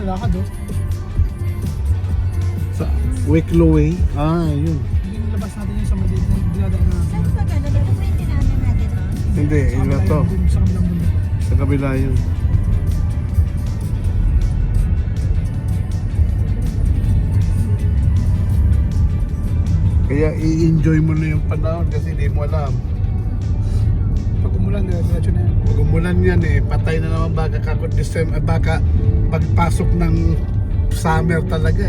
lakad oh. Sa Wicklow Way? Ah, yun. Yung labas natin yun sa maliit na dinadaan natin. Saan ba gano'n? Ito ba yung tinanan natin ron? Hindi, iba to. Sa kabilang mundo. Sa kabila yun. Kaya i-enjoy mo na yung panahon kasi hindi mo alam. Pag umulan, diretso na yan. Pag umulan yan patay na naman baka kakot December, baka pagpasok ng summer talaga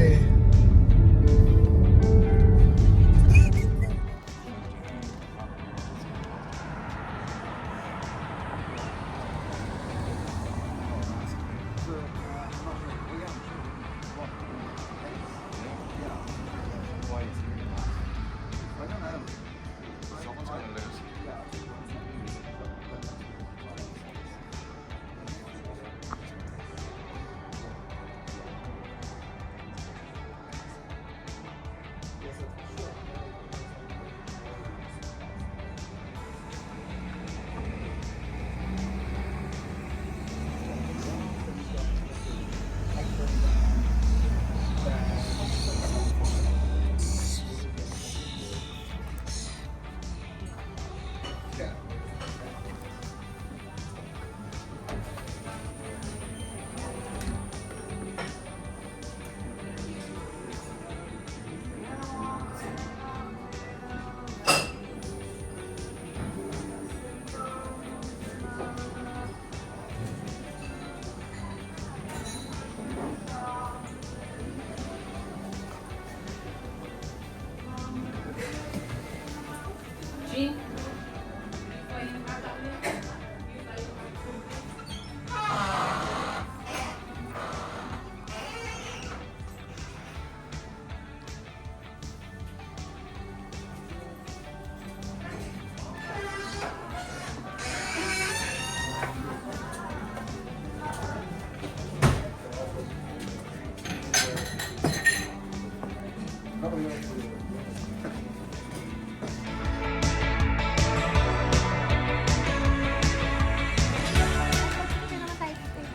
Hindi naman tayo dito eh.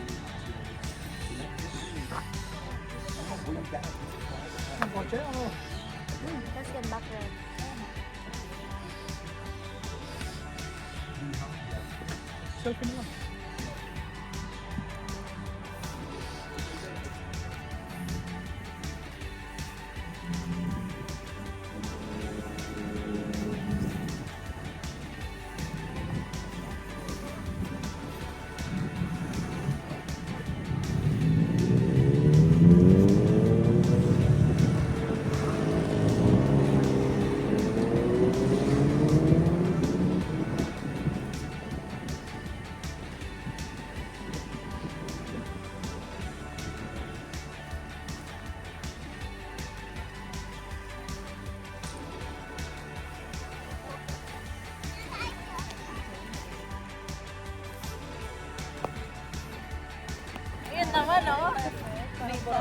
Ang kotse ako. Tapos yan, background. Selfie na lang. Ayun naman oh. Dito.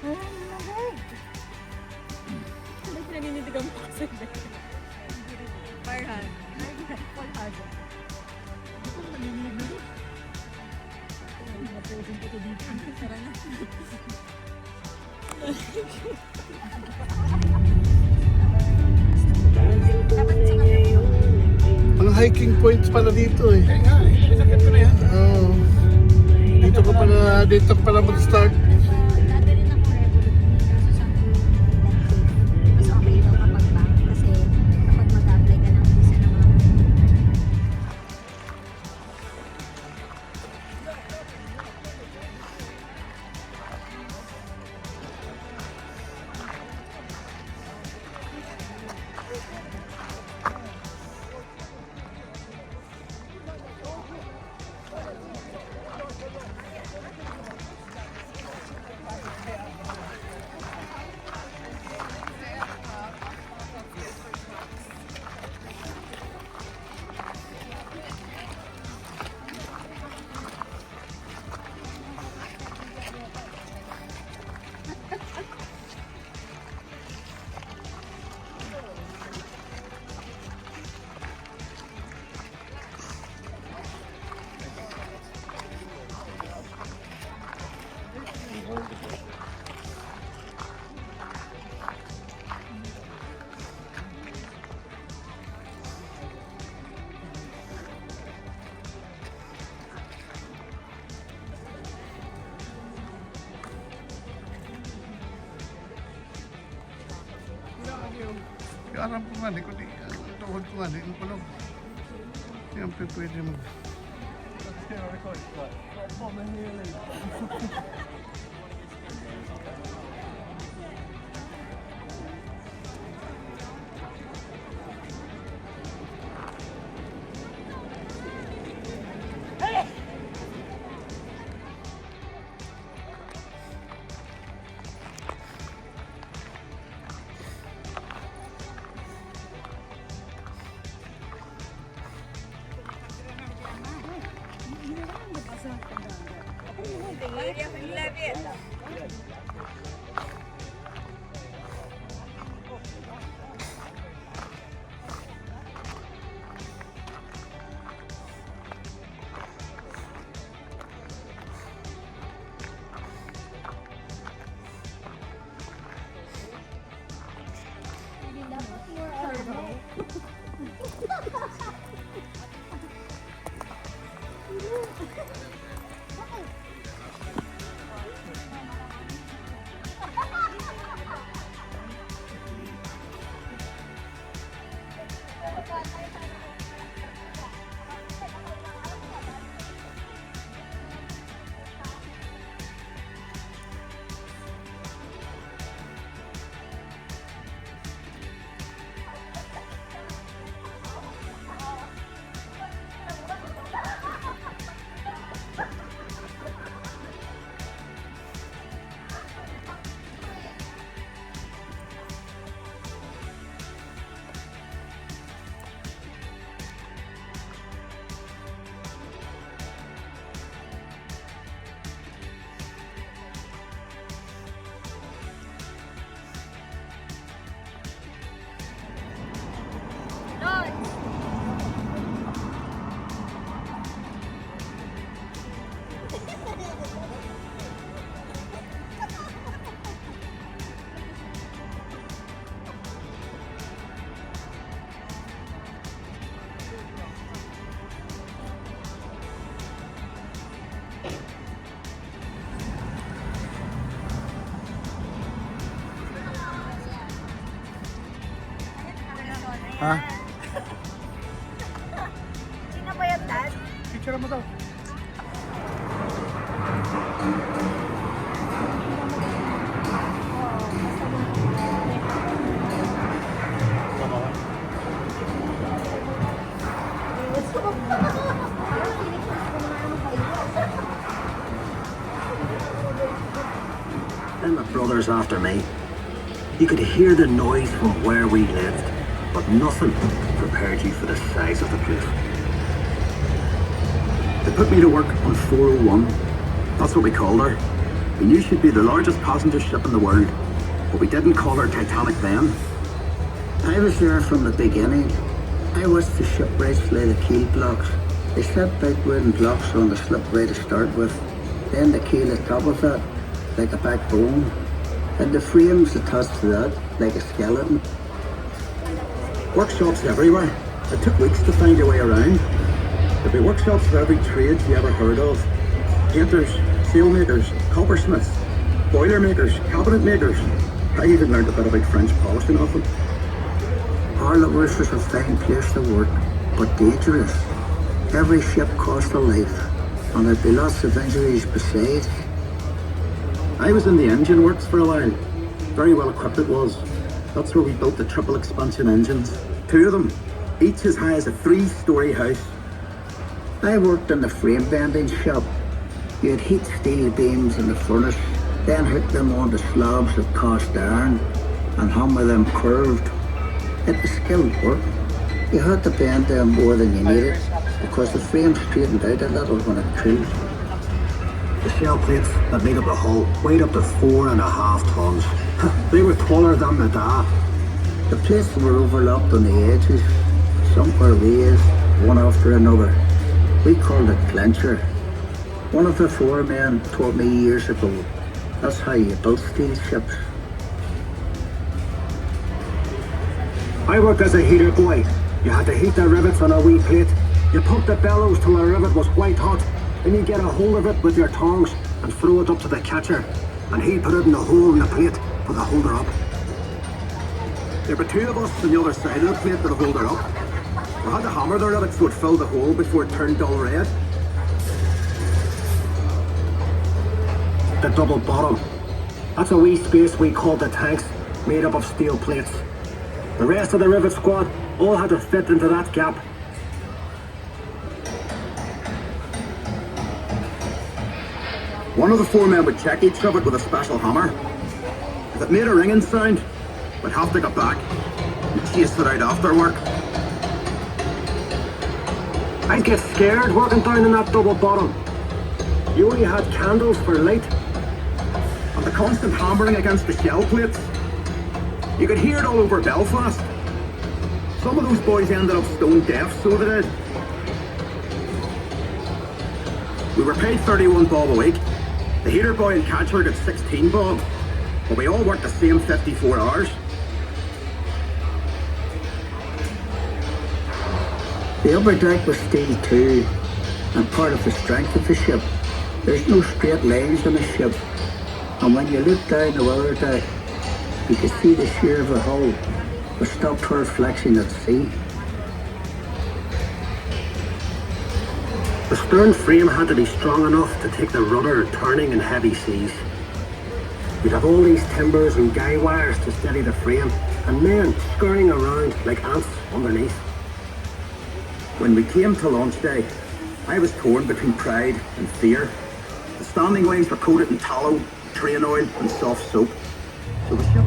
Ay, malamig. Hindi pinaninitigan mo kasi. Farhan. Farhan. Naposin ko to dito. Tara na. Dapat sa kanya. Ang hiking points pala dito Kaya nga isakit ko na yan. Oo. Dito ko pala mag-start. Dati rin ako Revolut kaso sa mas okay daw kapag bank kasi kapag mag-apply ka ng visa ng mga Alam ko nga, kundi tuhod ko nga, yung kulog. Yan pwede mo. Ha? Sino ba yan, Dad? Picture mo daw. Then my brothers after me. You could hear the noise from where we lived, but nothing prepared you for the size of the place. They put me to work on 401. That's what we called her. We knew she'd be the largest passenger ship in the world, but we didn't call her Titanic then. I was there from the beginning. I watched the shipwrights lay the keel blocks. They set big wooden blocks on the slipway to start with, then the keel at top of that, like a backbone, and the frames attached to that, like a skeleton. Workshops everywhere. It took weeks to find your way around. There'd be workshops for every trade you ever heard of. Painters, sailmakers, coppersmiths, boiler makers, cabinet makers. I even learned a bit about French polishing off them. Harlowers was a fine place to work, but dangerous. Every ship cost a life, and there'd be lots of injuries besides. I was in the engine works for a while. Very well equipped it was. That's where we built the triple expansion engines. 2 of them, each as high as a 3-story house. I worked in the frame bending shop. You'd heat steel beams in the furnace, then hook them onto slabs of cast iron and hammer them curved. It was skilled work. You had to bend them more than you needed because the frame straightened out a little when it cooled. The shell plates that made up the hull weighed up to 4.5 tons. They were taller than the da. The plates were overlapped on the edges. Some were raised, one after another. We called it clincher. One of the foremen taught me years ago. That's how you built steel ships. I worked as a heater boy. You had to heat the rivets on a wee plate. You pump the bellows till the rivet was white hot. Then you get a hold of it with your tongs and throw it up to the catcher. And he'd put it in the hole in the plate for the holder up. There were two of us on the other side of the plate that'll hold her up. We had to hammer the rivet so it filled the hole before it turned dull red. The double bottom. That's a wee space we call the tanks, made up of steel plates. The rest of the rivet squad all had to fit into that gap. One of the four men would check each of it with a special hammer. If it made a ringing sound, we'd have to go back and chase it out after work. I'd get scared working down in that double bottom. You only had candles for light. And the constant hammering against the shell plates. You could hear it all over Belfast. Some of those boys ended up stone deaf, so they did. We were paid 31 bob a week. The heater boy and catcher got 16 bob. But we all worked the same 54 hours. The upper deck was steel too, and part of the strength of the ship. There's no straight lines on a ship, and when you look down the weather deck, you can see the shear of the hull, but stop her reflection at sea. The stern frame had to be strong enough to take the rudder turning in heavy seas. You'd have all these timbers and guy wires to steady the frame, and men scurrying around like ants underneath. When we came to launch day, I was torn between pride and fear. The standing ways were coated in tallow, train oil and soft soap. So the ship